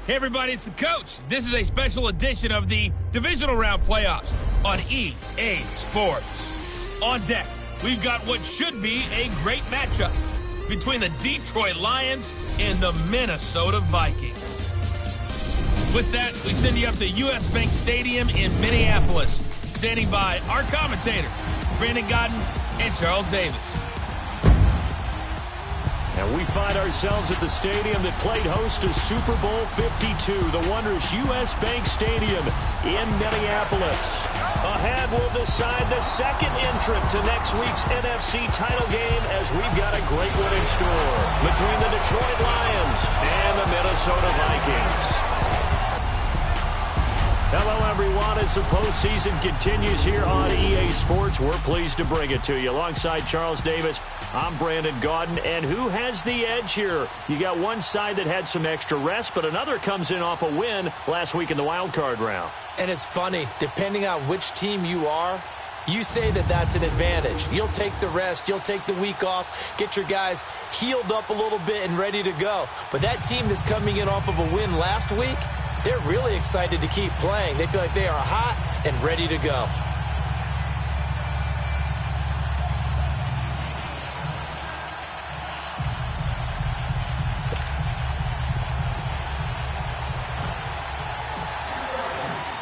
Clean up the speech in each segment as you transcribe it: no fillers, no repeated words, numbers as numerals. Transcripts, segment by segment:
Hey everybody, it's the coach. This is a special edition of the Divisional Round Playoffs on EA Sports. On deck, we've got what should be a great matchup between the Detroit Lions and the Minnesota Vikings. With that, we send you up to US Bank Stadium in Minneapolis. Standing by our commentators, Brandon Godden and Charles Davis. And we find ourselves at the stadium that played host to Super Bowl 52, the wondrous US Bank Stadium in Minneapolis. Ahead, we'll decide the second entrant to next week's NFC title game as we've got a great one in store between the Detroit Lions and the Minnesota Vikings. Hello, everyone. As the postseason continues here on EA Sports, we're pleased to bring it to you. Alongside Charles Davis, I'm Brandon Gaudin. And who has the edge here? You got one side that had some extra rest, but another comes in off a win last week in the wild card round. And it's funny, depending on which team you are, you say that that's an advantage. You'll take the rest, you'll take the week off, get your guys healed up a little bit and ready to go. But that team that's coming in off of a win last week, they're really excited to keep playing. They feel like they are hot and ready to go.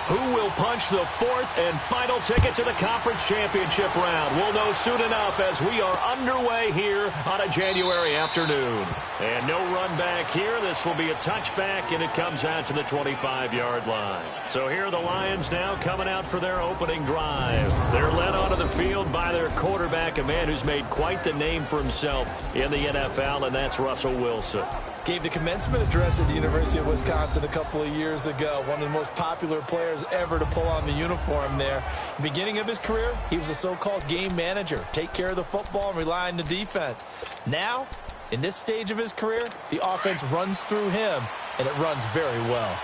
Who will punch the fourth and final ticket to the conference championship round? We'll know soon enough as we are underway here on a January afternoon. And no run back here. This will be a touchback, and it comes out to the 25-yard line. So here are the Lions now coming out for their opening drive. They're led onto the field by their quarterback, a man who's made quite the name for himself in the NFL, and that's Russell Wilson. Gave the commencement address at the University of Wisconsin a couple of years ago. One of the most popular players ever to pull on the uniform there. The beginning of his career, he was a so-called game manager. Take care of the football and rely on the defense. Now, in this stage of his career, the offense runs through him, and it runs very well.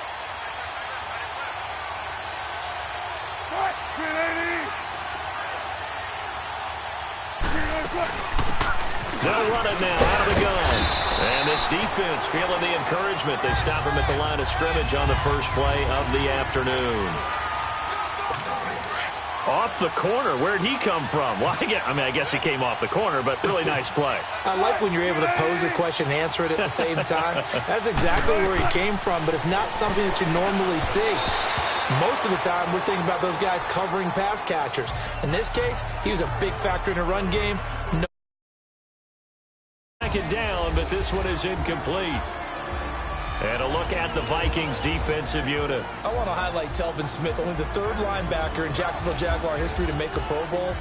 They'll run it now out of the gun. And this defense feeling the encouragement. They stop him at the line of scrimmage on the first play of the afternoon. Off the corner. Where'd he come from? Well, I guess he came off the corner, but really nice play. I like when you're able to pose a question and answer it at the same time. That's exactly where he came from, but it's not something that you normally see. Most of the time, we're thinking about those guys covering pass catchers. In this case, he was a big factor in the run game. It down, but this one is incomplete. And a look at the Vikings defensive unit. I want to highlight Telvin Smith, only the third linebacker in Jacksonville Jaguar history to make a Pro Bowl,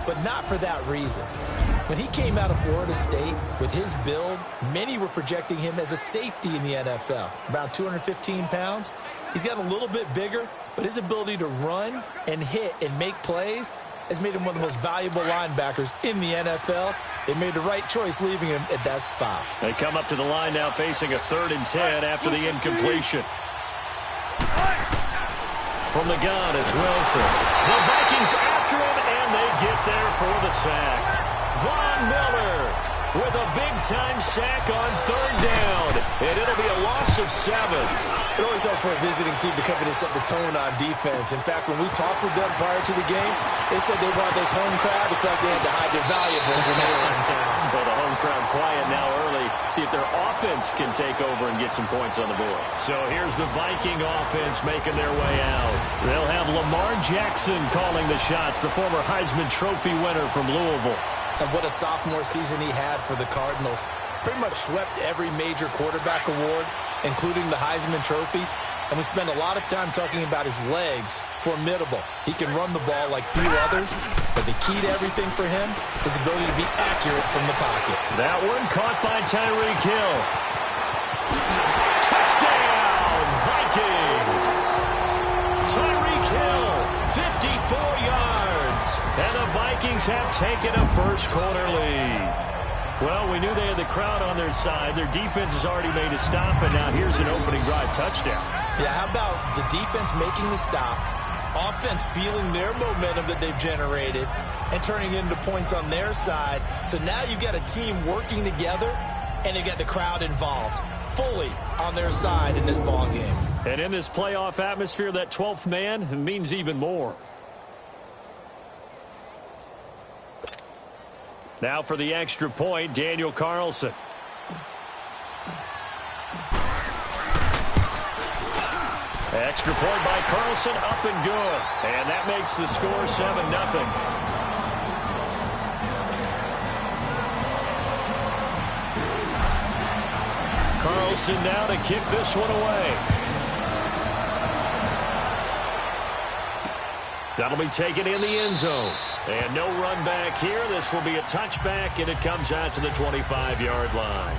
but not for that reason. When he came out of Florida State with his build, many were projecting him as a safety in the NFL. Around 215 pounds. He's got a little bit bigger, but his ability to run and hit and make plays has made him one of the most valuable linebackers in the NFL. They made the right choice leaving him at that spot. They come up to the line now facing a 3rd and 10 after the incompletion. From the gun, it's Wilson. The Vikings after him, and they get there for the sack. Von Miller with a big-time sack on 3rd down, and it'll be a loss of 7. It always helps for a visiting team to come in and set the tone on defense. In fact, when we talked with them prior to the game, they said they wanted this home crowd to feel like they had to hide their valuables when they were in town. Well, the home crowd quiet now early. See if their offense can take over and get some points on the board. So here's the Viking offense making their way out. They'll have Lamar Jackson calling the shots, the former Heisman Trophy winner from Louisville. And what a sophomore season he had for the Cardinals. Pretty much swept every major quarterback award, including the Heisman Trophy. And we spend a lot of time talking about his legs. Formidable. He can run the ball like few others, but the key to everything for him is the ability to be accurate from the pocket. That one caught by Tyreek Hill. Touchdown, Vikings! Tyreek Hill, 54 yards. And the Vikings have taken a first-quarter lead. Well, we knew they had the crowd on their side. Their defense has already made a stop, and now here's an opening drive touchdown. Yeah, how about the defense making the stop, offense feeling their momentum that they've generated, and turning it into points on their side. So now you've got a team working together, and they've got the crowd involved. fully on their side in this ball game. And in this playoff atmosphere, that 12th man means even more. Now for the extra point, Daniel Carlson. Extra point by Carlson, up and good. And that makes the score 7-0. Carlson now to kick this one away. That'll be taken in the end zone. And no run back here. This will be a touchback, and it comes out to the 25-yard line.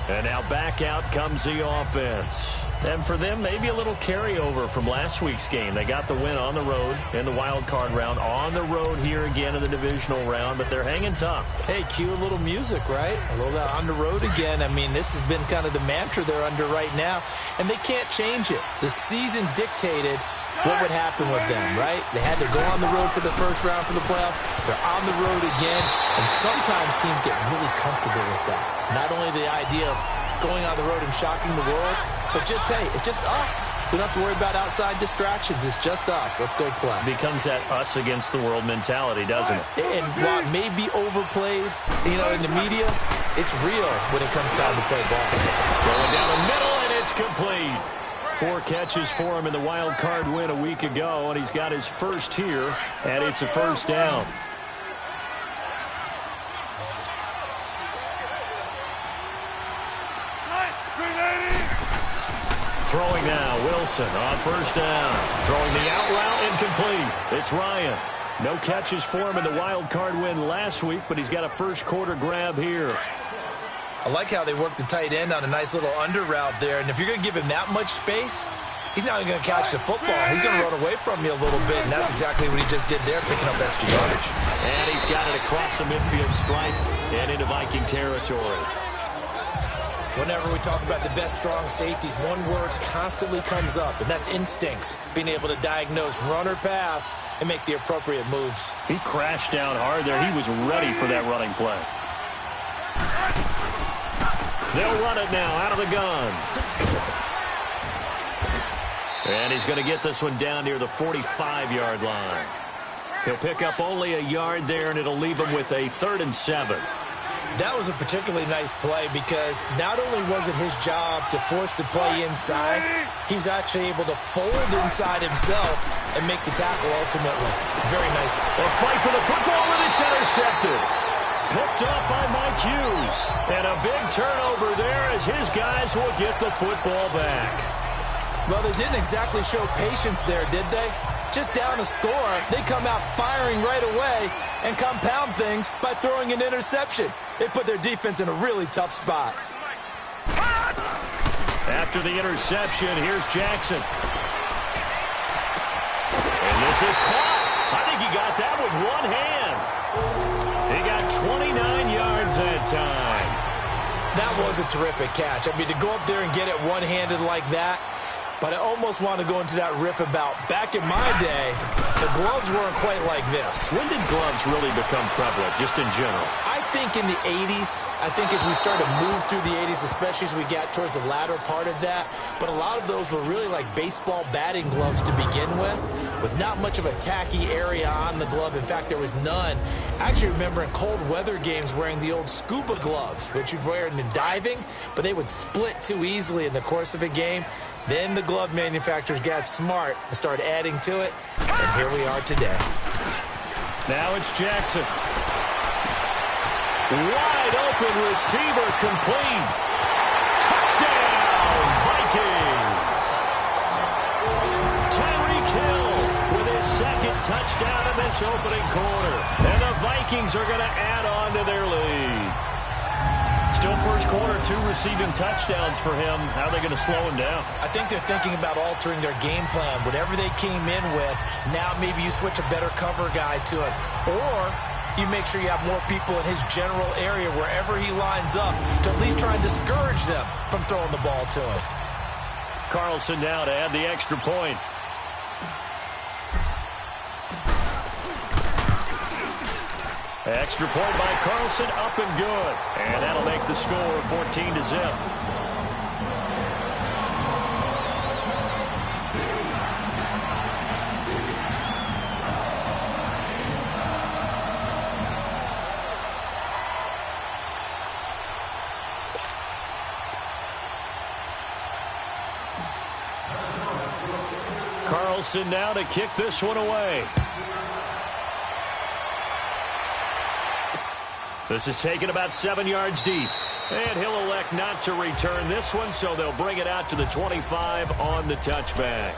And now back out comes the offense. And for them, maybe a little carryover from last week's game. They got the win on the road in the wild card round, on the road here again in the divisional round, but they're hanging tough. Hey, cue a little music, right? A little on the road again. I mean, this has been kind of the mantra they're under right now, and they can't change it. The season dictated what would happen with them, right? They had to go on the road for the first round for the playoff. They're on the road again, and sometimes teams get really comfortable with that. Not only the idea of going on the road and shocking the world, but just, hey, it's just us. We don't have to worry about outside distractions. It's just us. Let's go play. Becomes that us against the world mentality, doesn't it? And while it may be overplayed, in the media, it's real when it comes time to play ball. Going down the middle, and it's complete. 4 catches for him in the wild card win a week ago, and he's got his first here, and it's a first down. Throwing now, Wilson on first down. Throwing the out route, incomplete. It's Ryan. No catches for him in the wild card win last week, but he's got a first quarter grab here. I like how they worked the tight end on a nice little under route there. And if you're going to give him that much space, he's not going to catch the football. He's going to run away from you a little bit, and that's exactly what he just did there, picking up extra yardage. And he's got it across the midfield stripe and into Viking territory. Whenever we talk about the best strong safeties, one word constantly comes up, and that's instincts. Being able to diagnose run or pass and make the appropriate moves. He crashed down hard there. He was ready for that running play. They'll run it now out of the gun. And he's going to get this one down near the 45-yard line. He'll pick up only a yard there, and it'll leave him with a 3rd and 7. That was a particularly nice play because not only was it his job to force the play inside, he was actually able to fold inside himself and make the tackle ultimately. Very nice. A fight for the football, and it's intercepted. Picked up by Mike Hughes. And a big turnover there as his guys will get the football back. Well, they didn't exactly show patience there, did they? Just down a score, they come out firing right away and compound things by throwing an interception. They put their defense in a really tough spot. After the interception, here's Jackson. And this is caught. I think he got that with one hand. He got 29 yards that time. That was a terrific catch. I mean, to go up there and get it one-handed like that, but I almost want to go into that riff about back in my day, the gloves weren't quite like this. When did gloves really become prevalent, just in general? I think in the 80s. I think as we started to move through the 80s, especially as we got towards the latter part of that. But a lot of those were really like baseball batting gloves to begin with not much of a tacky area on the glove. In fact, there was none. I actually remember in cold weather games wearing the old scuba gloves, which you'd wear in the diving, but they would split too easily in the course of a game. Then the glove manufacturers got smart and started adding to it, and here we are today. Now it's Jackson. Wide open receiver complete. Touchdown, Vikings. Tyreek Hill with his 2nd touchdown in this opening quarter. And the Vikings are going to add on to their lead. Still first quarter, 2 receiving touchdowns for him. How are they going to slow him down? I think they're thinking about altering their game plan. Whatever they came in with, now maybe you switch a better cover guy to it. Or you make sure you have more people in his general area wherever he lines up to at least try and discourage them from throwing the ball to him. Carlson now to add the extra point. Extra point by Carlson, up and good. And that'll make the score 14-0. Wilson now to kick this one away. This is taken about 7 yards deep. And he'll elect not to return this one, so they'll bring it out to the 25 on the touchback.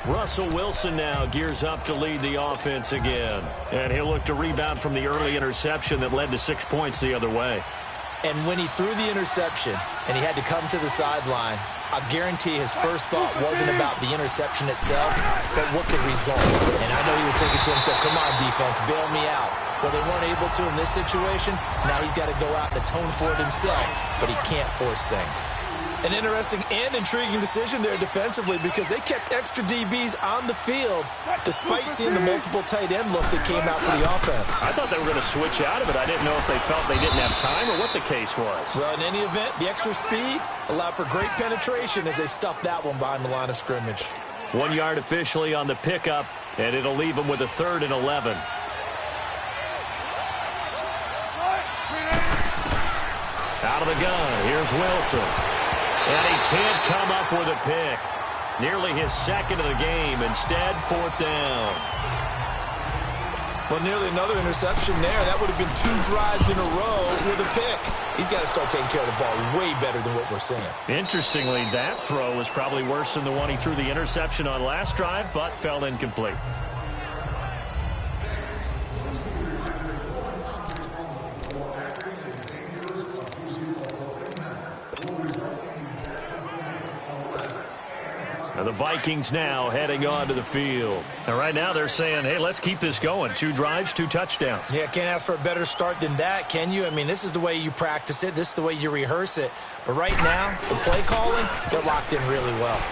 Russell Wilson now gears up to lead the offense again. And he'll look to rebound from the early interception that led to 6 points the other way. And when he threw the interception and he had to come to the sideline, I guarantee his first thought wasn't about the interception itself, but what could result. And I know he was thinking to himself, come on, defense, bail me out. Well, they weren't able to in this situation. Now he's got to go out and atone for it himself, but he can't force things. An interesting and intriguing decision there defensively because they kept extra DBs on the field despite seeing the multiple tight end look that came out for the offense. I thought they were going to switch out of it. I didn't know if they felt they didn't have time or what the case was. Well, in any event, the extra speed allowed for great penetration as they stuffed that one behind the line of scrimmage. 1 yard officially on the pickup, and it'll leave them with a 3rd and 11. Out of the gun, here's Wilson. And he can't come up with a pick. Nearly his second of the game. Instead, 4th down. Well, nearly another interception there. That would have been 2 drives in a row with a pick. He's got to start taking care of the ball way better than what we're seeing. Interestingly, that throw was probably worse than the one he threw the interception on last drive, but fell incomplete. And the Vikings now heading onto the field. And right now they're saying, hey, let's keep this going. 2 drives, 2 touchdowns. Yeah, can't ask for a better start than that, can you? I mean, this is the way you practice it. This is the way you rehearse it. But right now, the play calling, they're locked in really well.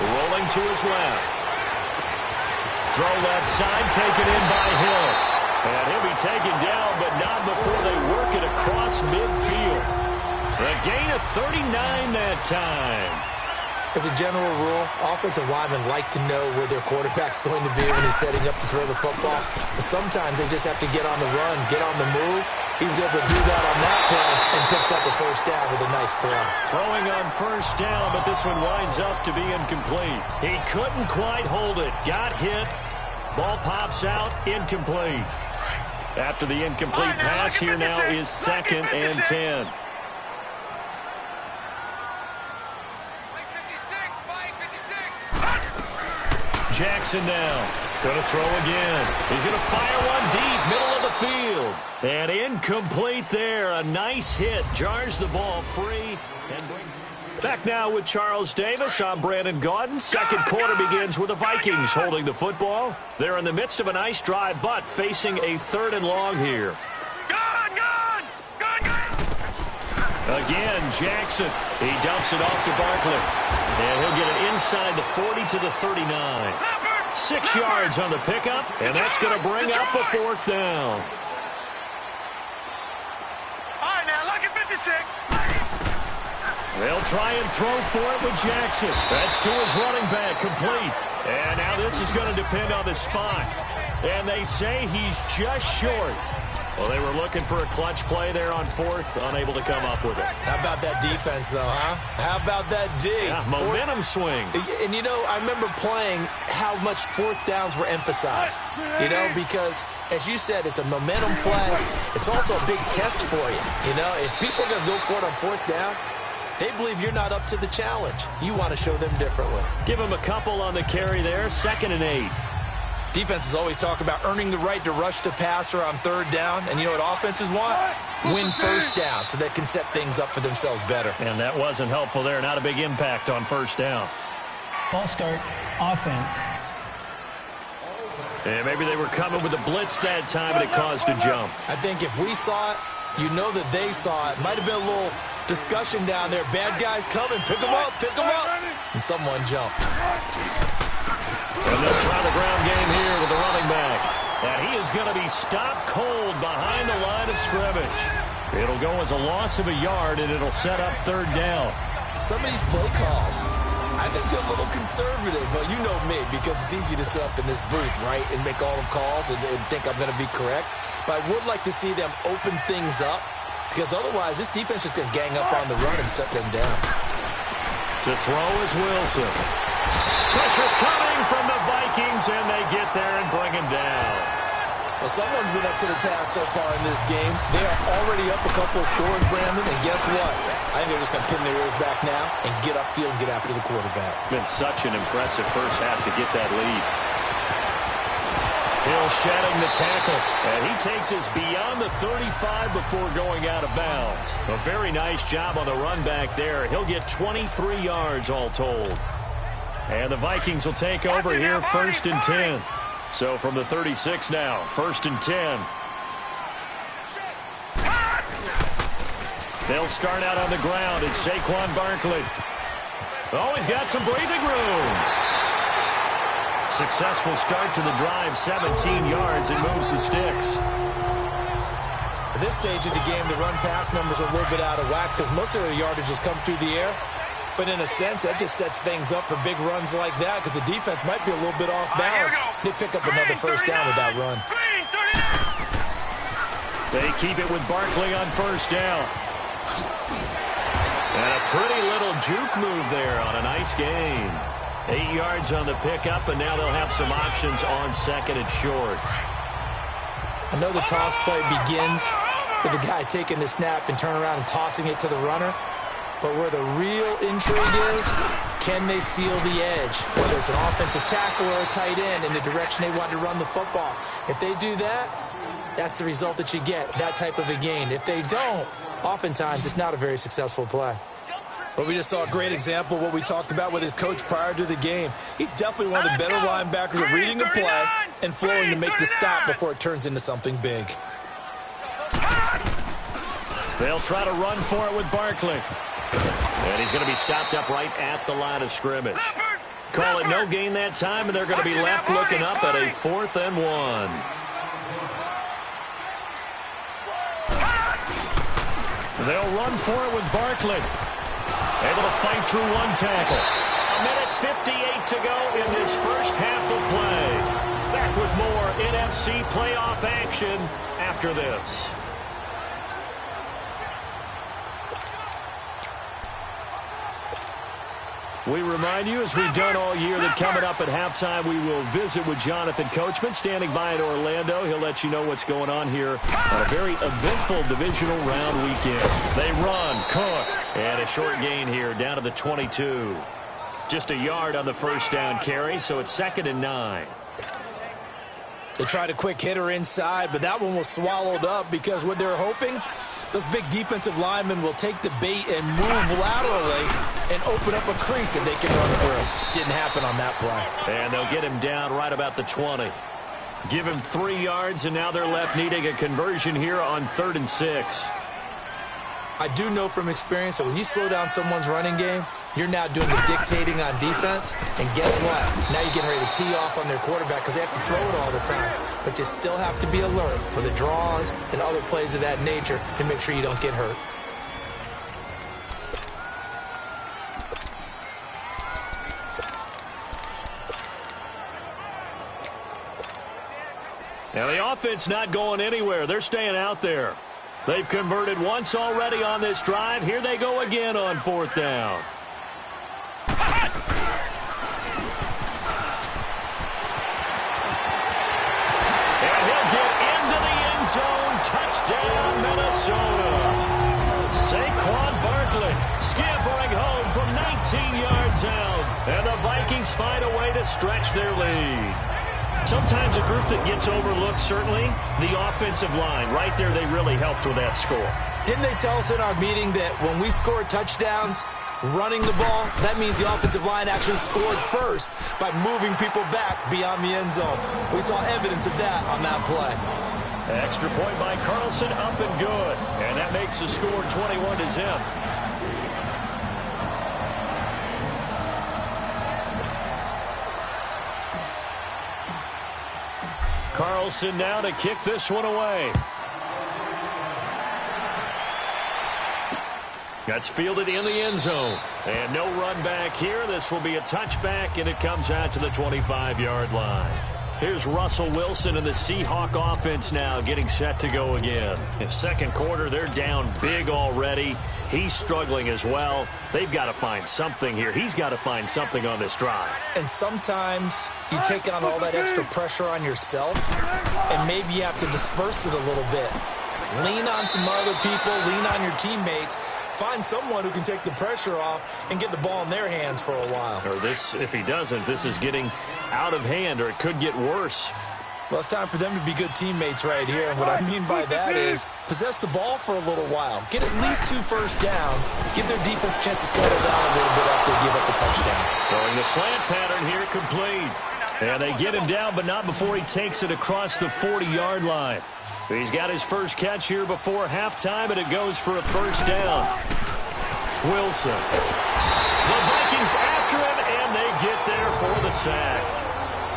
Rolling to his left. Throw left side, taken in by Hill. And he'll be taken down, but not before they work it across midfield. A gain of 39 that time. As a general rule, offensive linemen like to know where their quarterback's going to be when he's setting up to throw the football. But sometimes they just have to get on the run, get on the move. He was able to do that on that play and picks up a 1st down with a nice throw. Throwing on 1st down, but this one winds up to be incomplete. He couldn't quite hold it. Got hit. Ball pops out. Incomplete. After the incomplete pass, here now is 2nd and 10. Jackson now. Going to throw again. He's going to fire one deep, middle of the field. And incomplete there. A nice hit. Jars the ball free. And back now with Charles Davis. I'm Brandon Gaudin. Second quarter begins with the Vikings holding the football. They're in the midst of a nice drive, but facing a 3rd and long here. Again, Jackson. He dumps it off to Barkley. And he'll get it inside the 40 to the 39. 6 yards on the pickup, and that's going to bring up a 4th down. All right, now, look at 56. They'll try and throw for it with Jackson. That's to his running back, complete. And now this is going to depend on the spot. And they say he's just short. Well, they were looking for a clutch play there on 4th, unable to come up with it. How about that defense, though, huh? How about that D? Yeah, momentum swing. And, you know, I remember playing how much 4th downs were emphasized, you know, because, as you said, it's a momentum play. It's also a big test for you, you know. If people are going to go for it on 4th down, they believe you're not up to the challenge. You want to show them differently. Give them a couple on the carry there, 2nd and 8. Defenses always talk about earning the right to rush the passer on 3rd down. And you know what offenses want? Win 1st down so they can set things up for themselves better. And that wasn't helpful there. Not a big impact on 1st down. False start, offense. And maybe they were coming with a blitz that time, and it caused a jump. I think if we saw it, you know that they saw it. Might have been a little discussion down there. Bad guys coming. Pick them up. Pick them up. And someone jumped. And they'll try the ground game here with the running back. And he is going to be stopped cold behind the line of scrimmage. It'll go as a loss of a yard, and it'll set up 3rd down. Some of these play calls, I think they're a little conservative. But you know me, because it's easy to sit up in this booth, right, and make all the calls and think I'm going to be correct. But I would like to see them open things up, because otherwise this defense is going to gang up on the run and shut them down. To throw is Wilson. Pressure coming from the Vikings, and they get there and bring him down. Well, someone's been up to the task so far in this game. They are already up a couple of scores, Brandon, and guess what? I think they're just going to pin their ears back now and get upfield and get after the quarterback. Been such an impressive first half to get that lead. Hill shedding the tackle, and he takes us beyond the 35 before going out of bounds. A very nice job on the run back there. He'll get 23 yards all told. And the Vikings will take over here, 1st and 10. So from the 36 now, 1st and 10. They'll start out on the ground. It's Saquon Barkley. Oh, he's got some breathing room. Successful start to the drive, 17 yards, and moves the sticks. At this stage of the game, the run-pass numbers are a little bit out of whack because most of their yardage has come through the air. But in a sense, that just sets things up for big runs like that because the defense might be a little bit off balance. They pick up another first down with that run. They keep it with Barkley on 1st down. And a pretty little juke move there on a nice gain. 8 yards on the pickup, and now they'll have some options on 2nd and short. I know the toss play begins with the guy taking the snap and turning around and tossing it to the runner. But where the real intrigue is, can they seal the edge? Whether it's an offensive tackle or a tight end in the direction they want to run the football. If they do that, that's the result that you get, that type of a gain. If they don't, oftentimes it's not a very successful play. Well, we just saw a great example of what we talked about with his coach prior to the game. He's definitely one of the better linebackers at reading a play and flowing to make the stop before it turns into something big. They'll try to run for it with Barkley. And he's going to be stopped up right at the line of scrimmage. Call it no gain that time, and they're going to be left looking up at a 4th and 1. They'll run for it with Barkley. Able to fight through one tackle. 1:58 to go in this first half of play. Back with more NFC playoff action after this. We remind you, as we've done all year, that coming up at halftime, we will visit with Jonathan Coachman, standing by in Orlando. He'll let you know what's going on here on a very eventful divisional round weekend. They run, Cook, and a short gain here down to the 22. Just a yard on the first down carry, so it's 2nd and 9. They tried a quick hitter inside, but that one was swallowed up because what they're hoping, those big defensive linemen will take the bait and move laterally and open up a crease that they can run through. Didn't happen on that play. And they'll get him down right about the 20. Give him 3 yards, and now they're left needing a conversion here on 3rd and 6. I do know from experience that when you slow down someone's running game, you're now doing the dictating on defense, and guess what? Now you're getting ready to tee off on their quarterback because they have to throw it all the time. But you still have to be alert for the draws and other plays of that nature to make sure you don't get hurt. Now the offense not going anywhere. They're staying out there. They've converted once already on this drive. Here they go again on 4th down. And he'll get into the end zone. Touchdown, Minnesota. Saquon Barkley scampering home from 19 yards out. And the Vikings find a way to stretch their lead. Sometimes a group that gets overlooked, certainly, the offensive line. Right there, they really helped with that score. Didn't they tell us in our meeting that when we score touchdowns running the ball, that means the offensive line actually scored first by moving people back beyond the end zone? We saw evidence of that on that play. Extra point by Carlson, up and good. And that makes the score 21-0. Carlson now to kick this one away. That's fielded in the end zone. And no run back here. This will be a touchback, and it comes out to the 25-yard line. Here's Russell Wilson and the Seahawk offense now getting set to go again. In second quarter, they're down big already. He's struggling as well. They've got to find something here. He's got to find something on this drive. And sometimes you take on all that extra pressure on yourself, and maybe you have to disperse it a little bit. Lean on some other people, lean on your teammates. Find someone who can take the pressure off and get the ball in their hands for a while. Or this, if he doesn't, this is getting out of hand, or it could get worse. Well, it's time for them to be good teammates right here. And what I mean by that is possess the ball for a little while. Get at least 2 first downs. Give their defense a chance to settle down a little bit after they give up a touchdown. Throwing the slant pattern here complete. And they get him down, but not before he takes it across the 40-yard line. He's got his first catch here before halftime, and it goes for a first down. Wilson. The Vikings after him, and they get there for the sack.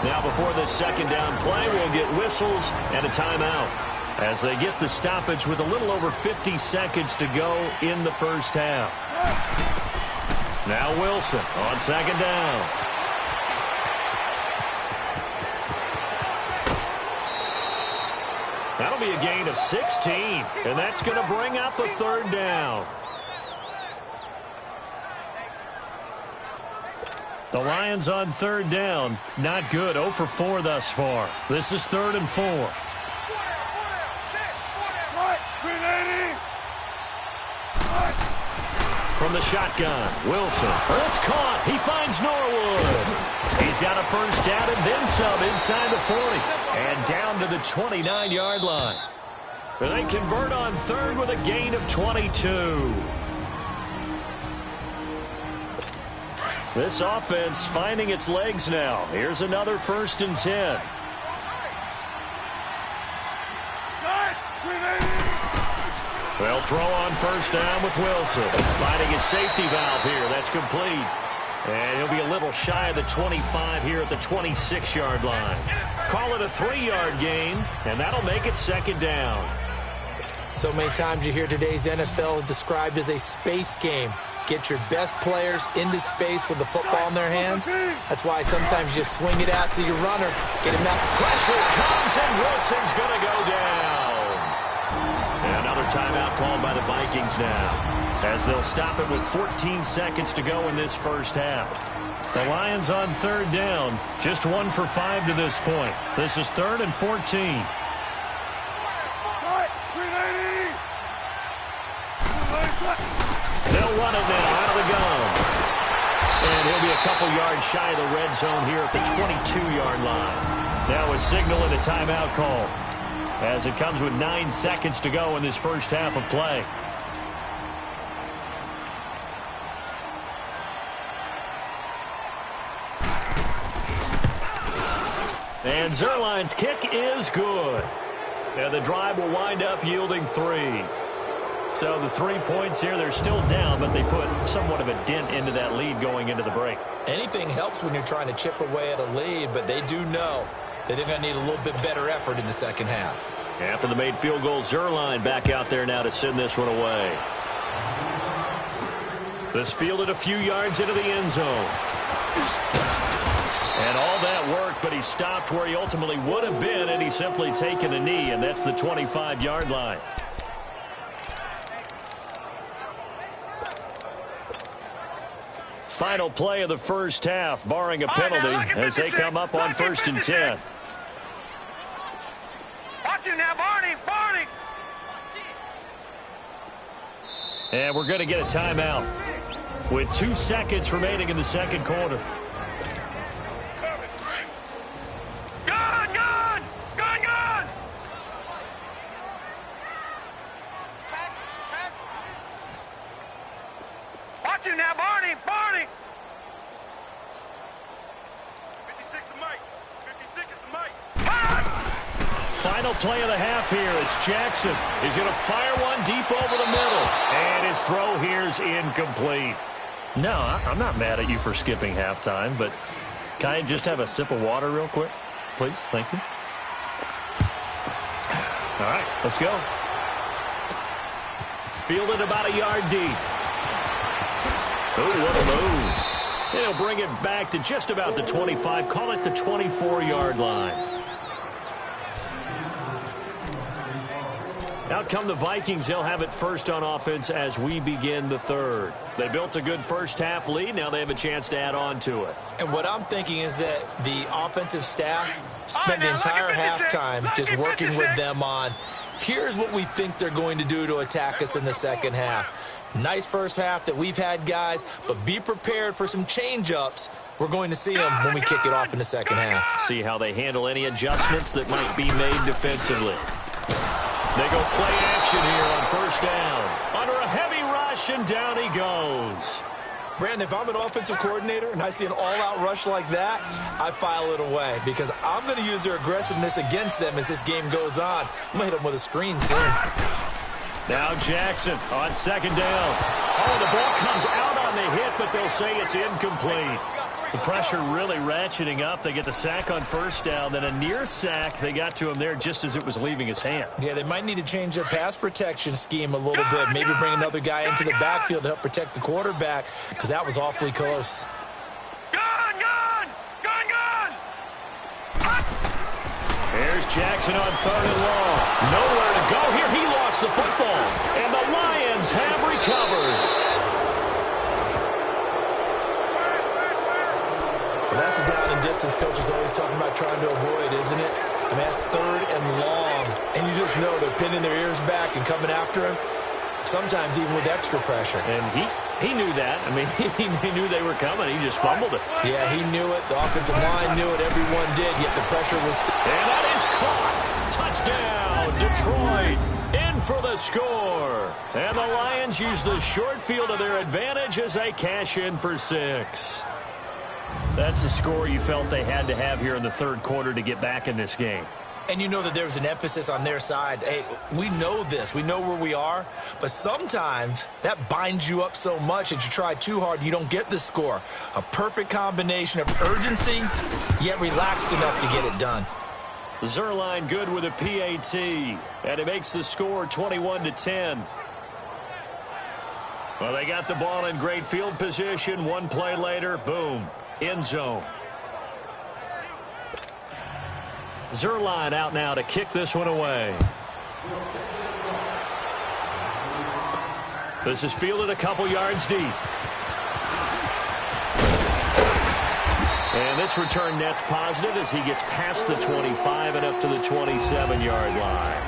Now before this second down play, we'll get whistles and a timeout as they get the stoppage with a little over 50 seconds to go in the first half. Now Wilson on second down. That'll be a gain of 16, and that's going to bring up a third down. The Lions on third down, not good, 0 for 4 thus far. This is 3rd and 4. From the shotgun, Wilson. It's caught. He finds Norwood. He's got a first down and then some inside the 40. And down to the 29-yard line. They convert on third with a gain of 22. This offense finding its legs now. Here's another 1st and 10. They'll throw on first down with Wilson. Finding his safety valve here. That's complete. And he'll be a little shy of the 25 here at the 26-yard line. Call it a 3-yard gain, and that'll make it second down. So many times you hear today's NFL described as a space game. Get your best players into space with the football in their hands. That's why sometimes you swing it out to your runner. Get him out. Pressure comes, and Wilson's going to go down. And another timeout called by the Vikings now, as they'll stop it with 14 seconds to go in this first half. The Lions on third down, just 1 for 5 to this point. This is 3rd and 14. They'll run it now out of the gun. And he'll be a couple yards shy of the red zone here at the 22-yard line. Now a signal and a timeout call, as it comes with 9 seconds to go in this first half of play. And Zerline's kick is good. And the drive will wind up yielding 3. So the 3 points here, they're still down, but they put somewhat of a dent into that lead going into the break. Anything helps when you're trying to chip away at a lead, but they do know that they're going to need a little bit better effort in the second half. After the made field goal, Zerline back out there now to send this one away. This fielded a few yards into the end zone. And all that work, but he stopped where he ultimately would have been, and he's simply taken a knee, and that's the 25-yard line. Final play of the first half, barring a penalty, as they come up on 1st and 10. Watch it now, Barney, Barney. And we're going to get a timeout with 2 seconds remaining in the second quarter. Gun, gun, gun, gun. Watch it now, Barney, Barney. 56 to Mike. 56 is the Mike. Final play of the half here. It's Jackson. He's going to fire one deep over the middle. And his throw here's incomplete. No, I'm not mad at you for skipping halftime, but can I just have a sip of water real quick? Please, thank you. All right, let's go. Fielded about a yard deep. Oh, what a move. He'll bring it back to just about the 25. Call it the 24-yard line. Out come the Vikings. They'll have it first on offense as we begin the third. They built a good first-half lead. Now they have a chance to add on to it. And what I'm thinking is that the offensive staff spent the entire halftime just working with them on, here's what we think they're going to do to attack us in the second half. Nice first half that we've had, guys, but be prepared for some change-ups. We're going to see them when we kick it off in the second half. See how they handle any adjustments that might be made defensively. They go play action here on first down. Under a heavy rush, and down he goes. Brandon, if I'm an offensive coordinator and I see an all-out rush like that, I file it away because I'm going to use their aggressiveness against them as this game goes on. I'm going to hit them with a screen soon. Now Jackson on second down. Oh, the ball comes out on the hit, but they'll say it's incomplete. The pressure really ratcheting up. They get the sack on first down, then a near sack. They got to him there just as it was leaving his hand. Yeah, they might need to change their pass protection scheme a little bit. Maybe bring another guy into the backfield to help protect the quarterback because that was awfully close. Gun! Here's Jackson on third and long. Nowhere to go here. He lost the football, and the Lions have recovered. That's a down and distance coach is always talking about trying to avoid, isn't it? I mean, that's third and long. And you just know they're pinning their ears back and coming after him, sometimes even with extra pressure. And he knew that. I mean, he knew they were coming. He just fumbled it. Yeah, he knew it. The offensive line knew it. Everyone did, yet the pressure was... And that is caught. Touchdown, Detroit. In for the score. And the Lions use the short field to their advantage as they cash in for 6. That's a score you felt they had to have here in the third quarter to get back in this game. And you know that there was an emphasis on their side. Hey, we know this. We know where we are. But sometimes that binds you up so much that you try too hard, you don't get the score. A perfect combination of urgency, yet relaxed enough to get it done. Zerline good with a PAT. And it makes the score 21-10. Well, they got the ball in great field position. One play later, boom. End zone. Zerline out now to kick this one away. This is fielded a couple yards deep. And this return net's positive as he gets past the 25 and up to the 27-yard line.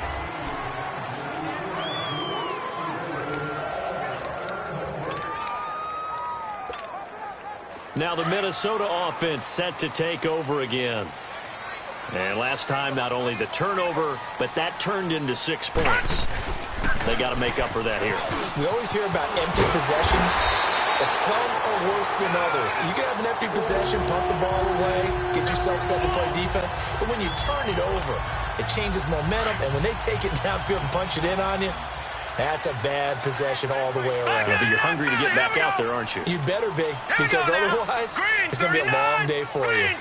Now the Minnesota offense set to take over again. And last time, not only the turnover, but that turned into 6 points. They got to make up for that here. We always hear about empty possessions, but some are worse than others. You can have an empty possession, punt the ball away, get yourself set to play defense, but when you turn it over, it changes momentum, and when they take it downfield and punch it in on you, that's a bad possession all the way around. Yeah, but you're hungry to get back out there, aren't you? You better be, because otherwise it's going to be a long day for you.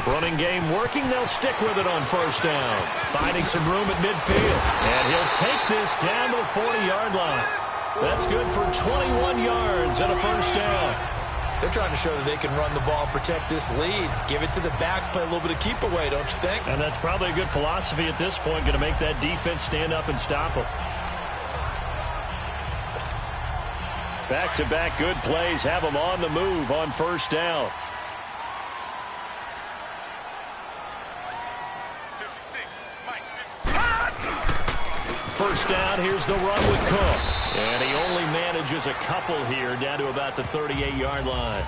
Running game working. They'll stick with it on first down. Finding some room at midfield. And he'll take this down to the 40-yard line. That's good for 21 yards and a first down. They're trying to show that they can run the ball and protect this lead. Give it to the backs, play a little bit of keep away, don't you think? And that's probably a good philosophy at this point, going to make that defense stand up and stop them. Back-to-back good plays have them on the move on first down. First down, here's the run with Cook. And he only manages a couple here down to about the 38-yard line.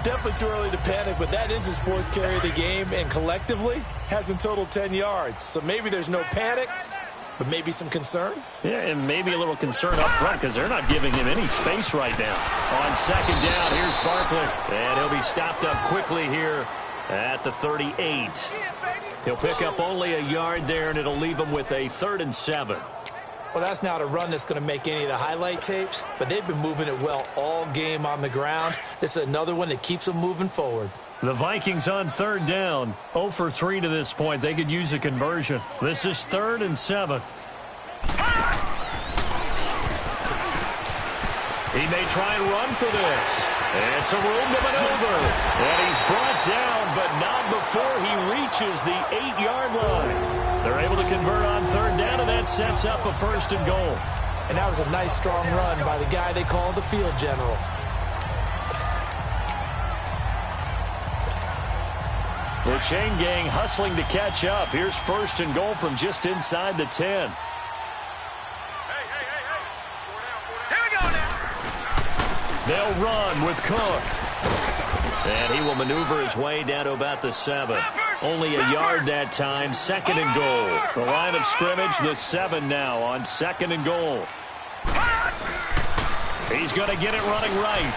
Definitely too early to panic, but that is his 4th carry of the game, and collectively has in total 10 yards. So maybe there's no panic, but maybe some concern. Yeah, and maybe a little concern up front because they're not giving him any space right now. On second down, here's Barkley. And he'll be stopped up quickly here at the 38. He'll pick up only a yard there, and it'll leave him with a 3rd and 7. Well, that's not a run that's going to make any of the highlight tapes, but they've been moving it well all game on the ground. This is another one that keeps them moving forward. The Vikings on third down. 0 for 3 to this point. They could use a conversion. This is 3rd and 7. He may try and run for this. And some room to maneuver. And he's brought down, but not before he reaches the 8-yard line. They're able to convert on third down, and that sets up a first and goal. And that was a nice, strong run by the guy they call the field general. The chain gang hustling to catch up. Here's first and goal from just inside the 10. Here we go now. They'll run with Cook. And he will maneuver his way down to about the 7. Only a yard that time, second and goal. The line of scrimmage, the 7 now on second and goal. He's going to get it running right.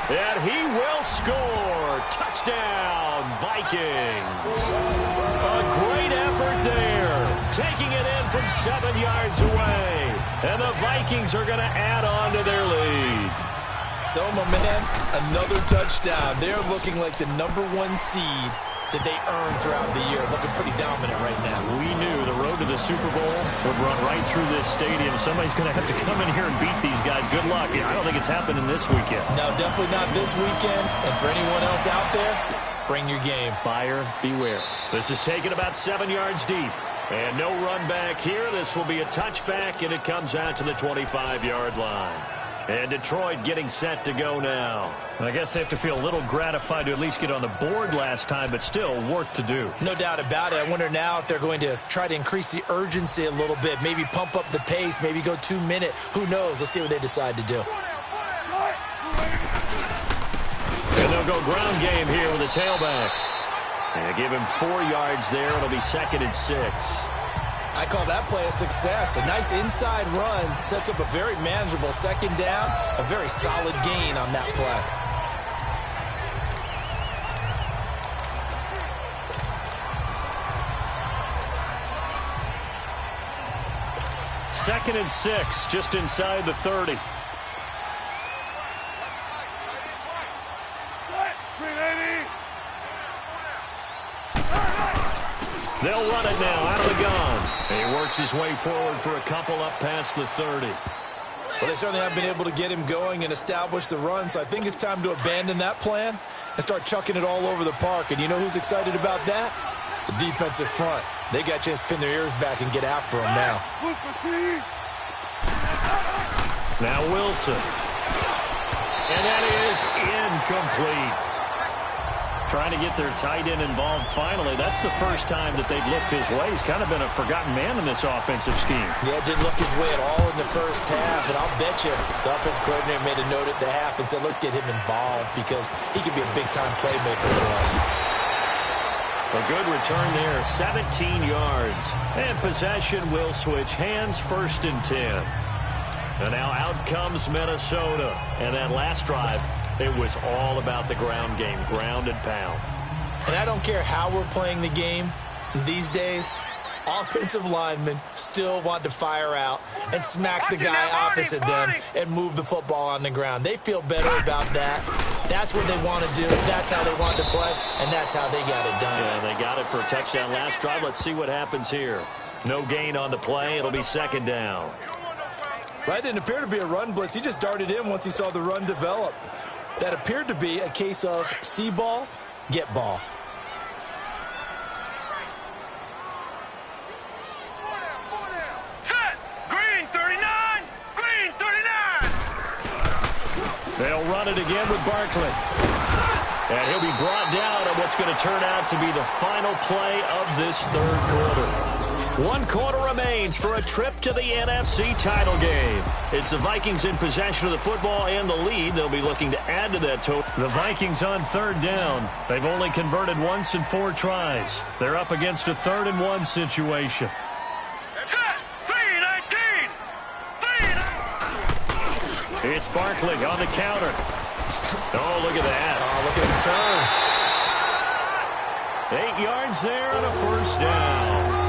And he will score. Touchdown, Vikings. A great effort there. Taking it in from 7 yards away. And the Vikings are going to add on to their lead. So, my man, another touchdown. They're looking like the #1 seed that they earned throughout the year. Looking pretty dominant right now. We knew the road to the Super Bowl would run right through this stadium. Somebody's going to have to come in here and beat these guys. Good luck. I don't think it's happening this weekend. No, definitely not this weekend. And for anyone else out there, bring your game. Buyer beware. This is taken about 7 yards deep. And no run back here. This will be a touchback, and it comes out to the 25-yard line. And Detroit getting set to go now. I guess they have to feel a little gratified to at least get on the board last time, but still work to do. No doubt about it. I wonder now if they're going to try to increase the urgency a little bit, maybe pump up the pace, maybe go 2-minute. Who knows? Let's see what they decide to do. And they'll go ground game here with a tailback. And give him 4 yards there. It'll be second and 6. I call that play a success. A nice inside run sets up a very manageable second down. A very solid gain on that play. Second and 6, just inside the 30. They'll run it now out of the gun. And he works his way forward for a couple up past the 30. Well, they certainly have been able to get him going and establish the run, so I think it's time to abandon that plan and start chucking it all over the park. And you know who's excited about that? The defensive front. They got a chance to pin their ears back and get after him now. Now Wilson. And that is incomplete. Trying to get their tight end involved finally. That's the first time that they've looked his way. He's kind of been a forgotten man in this offensive scheme. Yeah, didn't look his way at all in the first half. And I'll bet you the offense coordinator made a note at the half and said, let's get him involved because he could be a big-time playmaker for us. A good return there, 17 yards. And possession will switch hands, first and 10. And now out comes Minnesota. And that last drive, it was all about the ground game, ground and pound. And I don't care how we're playing the game these days, offensive linemen still want to fire out and smack the guy opposite them and move the football on the ground. They feel better about that. That's what they want to do. That's how they want to play, and that's how they got it done. Yeah, they got it for a touchdown last drive. Let's see what happens here. No gain on the play. It'll be second down. Well, it didn't appear to be a run blitz. He just darted in once he saw the run develop. That appeared to be a case of see ball, get ball. Set! Green 39! Green 39! They'll run it again with Barkley. And he'll be brought down on what's going to turn out to be the final play of this third quarter. 1 quarter remains for a trip to the NFC title game. It's the Vikings in possession of the football and the lead. They'll be looking to add to that total. The Vikings on third down. They've only converted once in 4 tries. They're up against a 3rd and 1 situation. Set! 3-19! 3-19! It's Barkley on the counter. Oh, look at that. Oh, look at him turn. 8 yards there on a first down.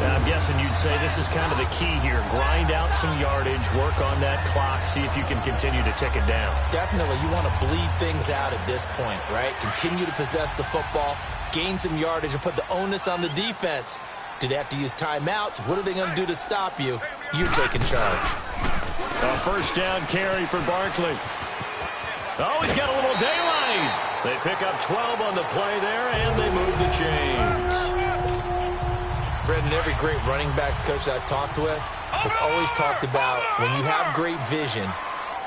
I'm guessing you'd say this is kind of the key here. Grind out some yardage, work on that clock, see if you can continue to tick it down. Definitely. You want to bleed things out at this point, right? Continue to possess the football, gain some yardage, and put the onus on the defense. Do they have to use timeouts? What are they going to do to stop you? you taking charge. A first down carry for Barkley. Oh, he's got a little daylight. They pick up 12 on the play there, and they move the chains. Brendan, every great running backs coach I've talked with has always talked about when you have great vision,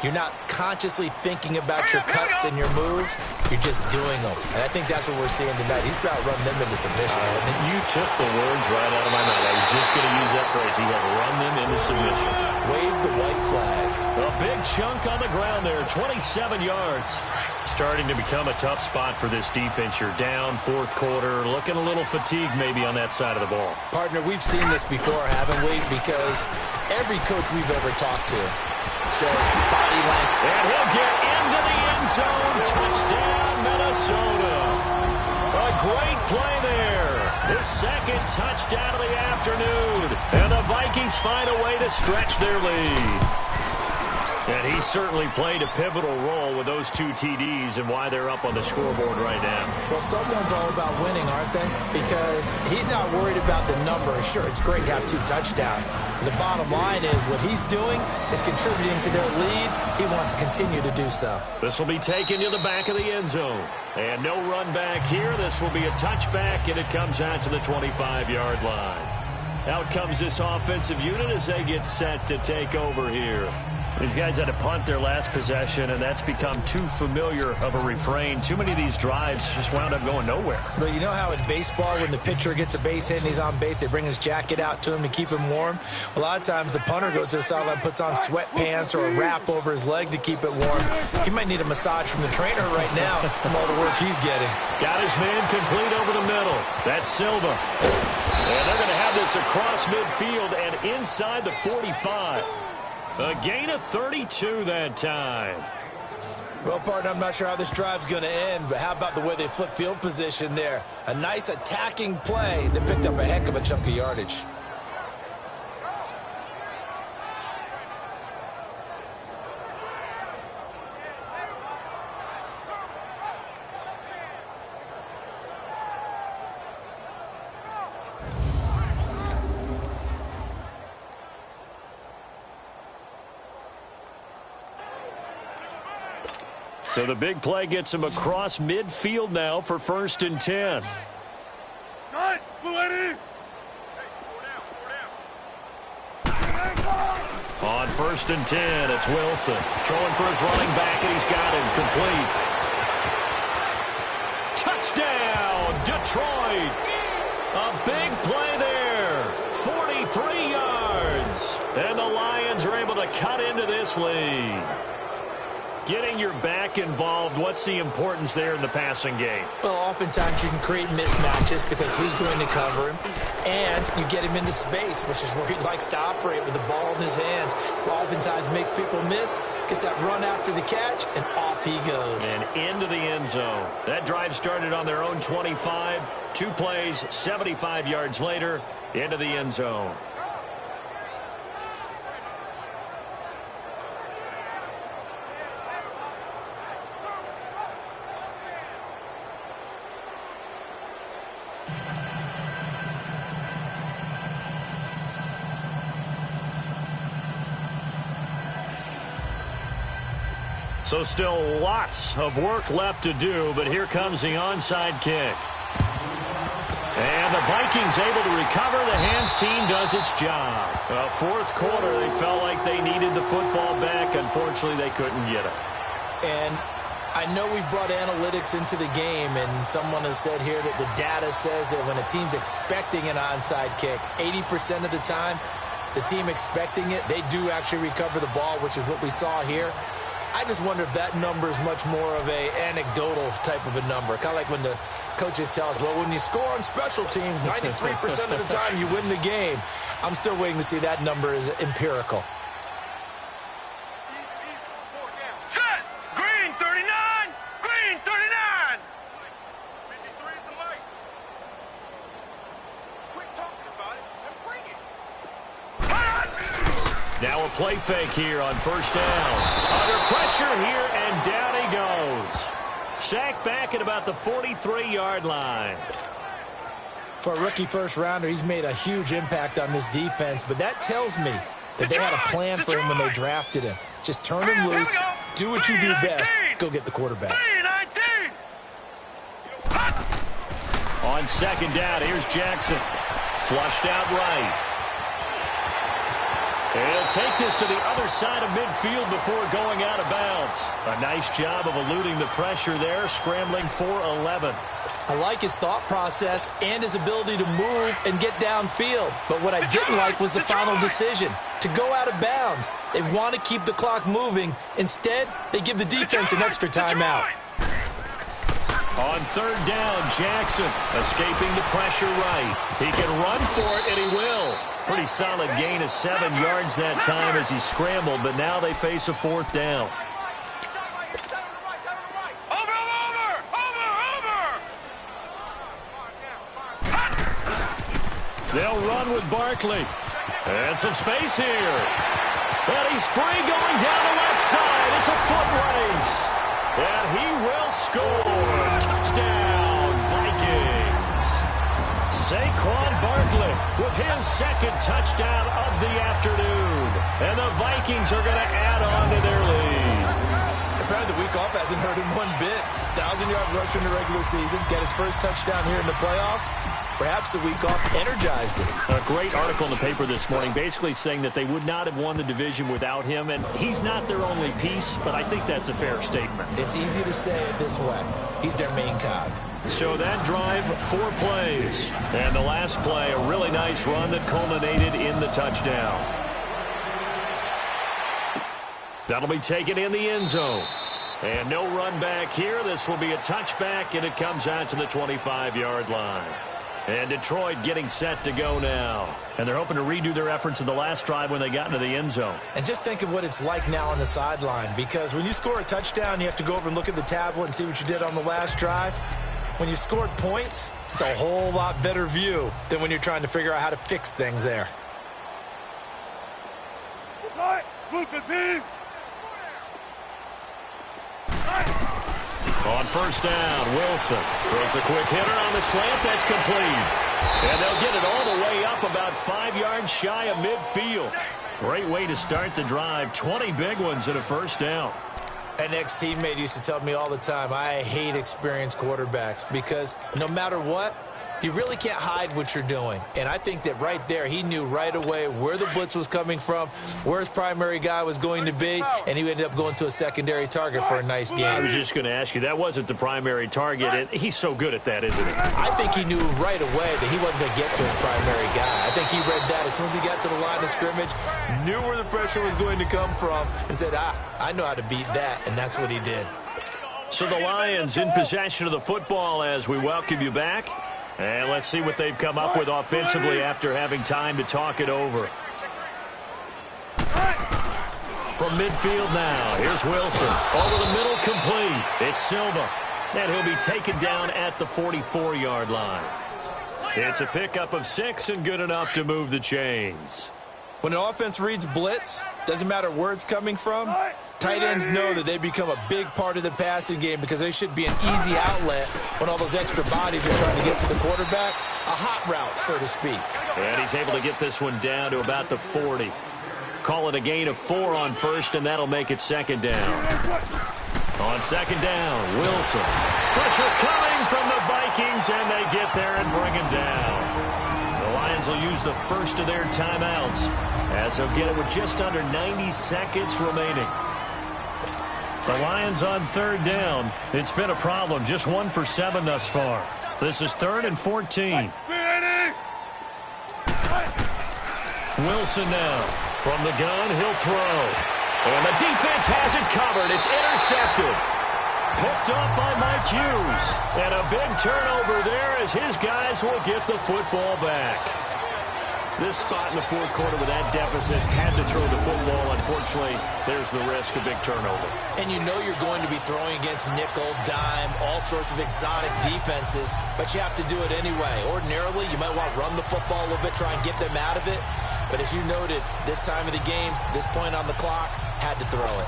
you're not consciously thinking about your cuts and your moves. You're just doing them. And I think that's what we're seeing tonight. He's about to run them into submission. You took the words right out of my mouth. I was just going to use that phrase. He will run them into submission. Wave the white flag. A big chunk on the ground there, 27 yards. Starting to become a tough spot for this defense. You're down fourth quarter, looking a little fatigued maybe on that side of the ball. Partner, we've seen this before, haven't we? Because every coach we've ever talked to says body length. And he'll get into the end zone. Touchdown, Minnesota. A great play there. His second touchdown of the afternoon. And the Vikings find a way to stretch their lead. And he certainly played a pivotal role with those two TDs and why they're up on the scoreboard right now. Well, someone's all about winning, aren't they? Because he's not worried about the number. Sure, it's great to have 2 touchdowns. But the bottom line is what he's doing is contributing to their lead. He wants to continue to do so. This will be taken to the back of the end zone. And no run back here. This will be a touchback, and it comes out to the 25-yard line. Out comes this offensive unit as they get set to take over here. These guys had to punt their last possession, and that's become too familiar of a refrain. Too many of these drives just wound up going nowhere. But you know how in baseball, when the pitcher gets a base hit and he's on base, they bring his jacket out to him to keep him warm? A lot of times the punter goes to the sideline, puts on sweatpants or a wrap over his leg to keep it warm. He might need a massage from the trainer right now from all the work he's getting. Got his man complete over the middle. That's Silva. And they're going to have this across midfield and inside the 45. A gain of 32 that time. Well, partner, I'm not sure how this drive's going to end, but how about the way they flip field position there? A nice attacking play that picked up a heck of a chunk of yardage. So the big play gets him across midfield now for 1st and 10. On 1st and 10, it's Wilson. Throwing for his running back, and he's got him complete. Touchdown, Detroit. A big play there. 43 yards. And the Lions are able to cut into this lead. Getting your back involved, what's the importance there in the passing game? Well, oftentimes you can create mismatches because who's going to cover him, and you get him into space, which is where he likes to operate with the ball in his hands. Oftentimes makes people miss, gets that run after the catch, and off he goes. And into the end zone. That drive started on their own 25. 2 plays, 75 yards later, into the end zone. So still lots of work left to do, but here comes the onside kick. And the Vikings able to recover. The hands team does its job. Fourth quarter, they felt like they needed the football back. Unfortunately, they couldn't get it. And I know we brought analytics into the game, and someone has said here that the data says that when a team's expecting an onside kick, 80% of the time, the team expecting it, they do actually recover the ball, which is what we saw here. I just wonder if that number is much more of a anecdotal type of a number. Kind of like when the coaches tell us, well, when you score on special teams, 93% of the time you win the game. I'm still waiting to see that number is empirical. Set! Green 39! Green 39! 53 is the mic. Quit talking about it and bring it. Now a play fake here on first down. Under pressure here, and down he goes. Sacked back at about the 43-yard line. For a rookie first-rounder, he's made a huge impact on this defense, but that tells me that they had a plan for him when they drafted him. Just turn him loose, do what you do best, go get the quarterback. On second down, here's Jackson. Flushed out right. He'll take this to the other side of midfield before going out of bounds. A nice job of eluding the pressure there, scrambling for 11. I like his thought process and his ability to move and get downfield. But what I didn't like was the final decision, to go out of bounds. They want to keep the clock moving. Instead, they give the defense an extra timeout. On third down, Jackson escaping the pressure right. He can run for it, and he will. Pretty solid gain of 7 yards that time as he scrambled, but now they face a fourth down. They'll run with Barkley. And some space here. And he's free going down the left side. It's a foot race. And he will score. Touchdown, Vikings. Saquon Barkley with his second touchdown of the afternoon. And the Vikings are going to add on to their lead. Apparently the week off hasn't hurt him one bit. 1,000-yard rusher in the regular season. Get his first touchdown here in the playoffs. Perhaps the week off energized him. A great article in the paper this morning basically saying that they would not have won the division without him, and he's not their only piece, but I think that's a fair statement. It's easy to say it this way. He's their main cog. So that drive, 4 plays. And the last play, a really nice run that culminated in the touchdown. That'll be taken in the end zone. And no run back here. This will be a touchback, and it comes out to the 25-yard line. And Detroit getting set to go now. And they're hoping to redo their efforts in the last drive when they got into the end zone. And just think of what it's like now on the sideline, because when you score a touchdown, you have to go over and look at the tablet and see what you did on the last drive. When you scored points, it's a whole lot better view than when you're trying to figure out how to fix things there. On first down, Wilson throws a quick hitter on the slant. That's complete. And they'll get it all the way up about 5 yards shy of midfield. Great way to start the drive. 20 big ones and a first down. An ex-teammate used to tell me all the time, I hate experienced quarterbacks because no matter what, you really can't hide what you're doing. And I think that right there, he knew right away where the blitz was coming from, where his primary guy was going to be, and he ended up going to a secondary target for a nice game. I was just going to ask you, that wasn't the primary target, and he's so good at that, isn't he? I think he knew right away that he wasn't going to get to his primary guy. I think he read that as soon as he got to the line of scrimmage, knew where the pressure was going to come from, and said, I know how to beat that, and that's what he did. So the Lions in possession of the football as we welcome you back. And let's see what they've come up with offensively after having time to talk it over. From midfield now, here's Wilson. Over the middle, complete. It's Silva. And he'll be taken down at the 44-yard line. It's a pickup of 6 and good enough to move the chains. When an offense reads blitz, doesn't matter where it's coming from, tight ends know that they become a big part of the passing game because they should be an easy outlet when all those extra bodies are trying to get to the quarterback. A hot route, so to speak. And he's able to get this one down to about the 40. Call it a gain of 4 on first, and that'll make it second down. On second down, Wilson. Pressure coming from the Vikings, and they get there and bring him down. The Lions will use the first of their timeouts as they'll get it with just under 90 seconds remaining. The Lions on third down. It's been a problem. Just 1 for 7 thus far. This is 3rd and 14. Wilson now. From the gun, he'll throw. And the defense has it covered. It's intercepted. Picked up by Mike Hughes. And a big turnover there as his guys will get the football back. This spot in the fourth quarter with that deficit, had to throw the football. Unfortunately, there's the risk of big turnover. And you know you're going to be throwing against nickel, dime, all sorts of exotic defenses, but you have to do it anyway. Ordinarily, you might want to run the football a little bit, try and get them out of it. But as you noted, this time of the game, this point on the clock, had to throw it.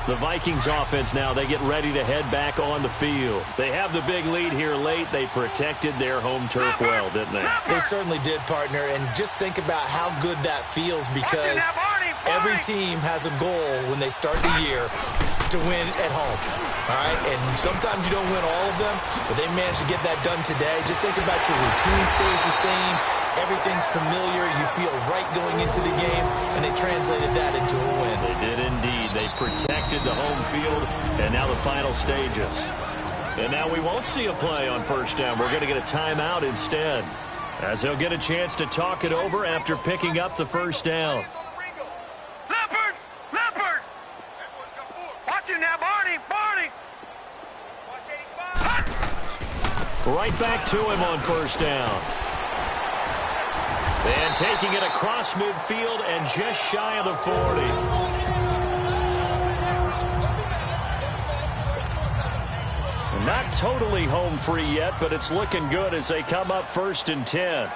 The Vikings offense now, they get ready to head back on the field. They have the big lead here late. They protected their home turf well, didn't they? They certainly did, partner. And just think about how good that feels, because every team has a goal when they start the year to win at home. All right? And sometimes you don't win all of them, but they managed to get that done today. Just think about your routine stays the same. Everything's familiar. You feel right going into the game, and they translated that into a win. They did indeed. They protected the home field, and now the final stages. And now we won't see a play on first down. We're going to get a timeout instead, as they'll get a chance to talk it over after picking up the first down. Leopard! Leopard! Watch it now, Barney! Barney! Watch 85! Right back to him on first down. And taking it across midfield and just shy of the 40. Not totally home free yet, but it's looking good as they come up 1st and 10.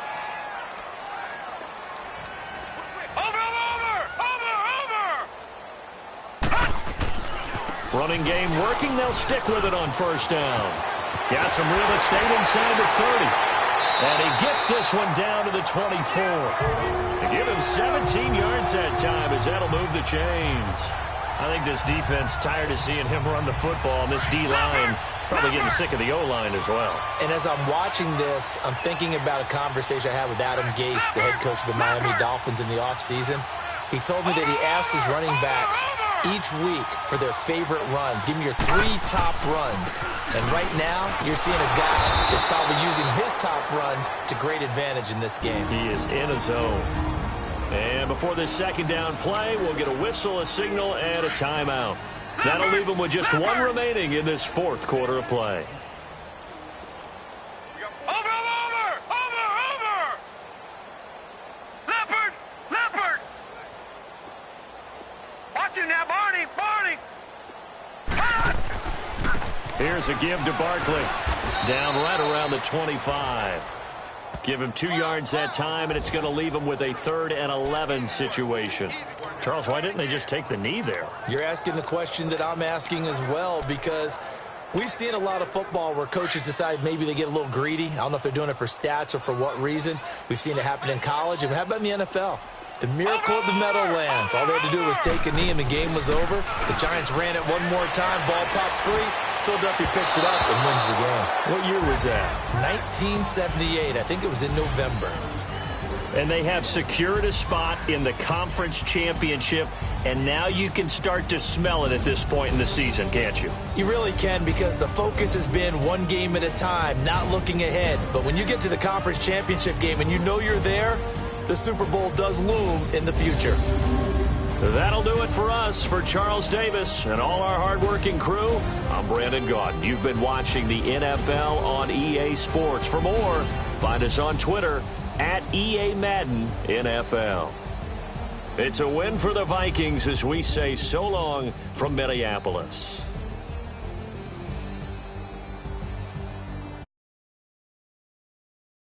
Running game working. They'll stick with it on first down. Got some real estate inside the 30. And he gets this one down to the 24. They give him 17 yards that time, as that'll move the chains. I think this defense tired of seeing him run the football. This D-line probably getting sick of the O-line as well. And as I'm watching this, I'm thinking about a conversation I had with Adam Gase, the head coach of the Miami Dolphins, in the offseason. He told me that he asked his running backs each week for their favorite runs. Give me your 3 top runs. And right now, you're seeing a guy that's probably using his top runs to great advantage in this game. He is in a zone. And before this second down play, we'll get a whistle, a signal, and a timeout. That'll leave him with just 1 remaining in this 4th quarter of play. Now, Barney! Barney! Here's a give to Barkley. Down right around the 25. Give him 2 yards that time, and it's going to leave him with a 3rd and 11 situation. Charles, why didn't they just take the knee there? You're asking the question that I'm asking as well, because we've seen a lot of football where coaches decide maybe they get a little greedy. I don't know if they're doing it for stats or for what reason. We've seen it happen in college, and how about in the NFL? The miracle of the Meadowlands. All they had to do was take a knee and the game was over. The Giants ran it one more time. Ball popped free. Philadelphia picks it up and wins the game. What year was that? 1978. I think it was in November. And they have secured a spot in the conference championship, and now you can start to smell it at this point in the season, can't you? You really can, because the focus has been one game at a time, not looking ahead. But when you get to the conference championship game and you know you're there, the Super Bowl does loom in the future. That'll do it for us. For Charles Davis and all our hardworking crew, I'm Brandon Gaudin. You've been watching the NFL on EA Sports. For more, find us on Twitter at EA Madden NFL. It's a win for the Vikings as we say so long from Minneapolis.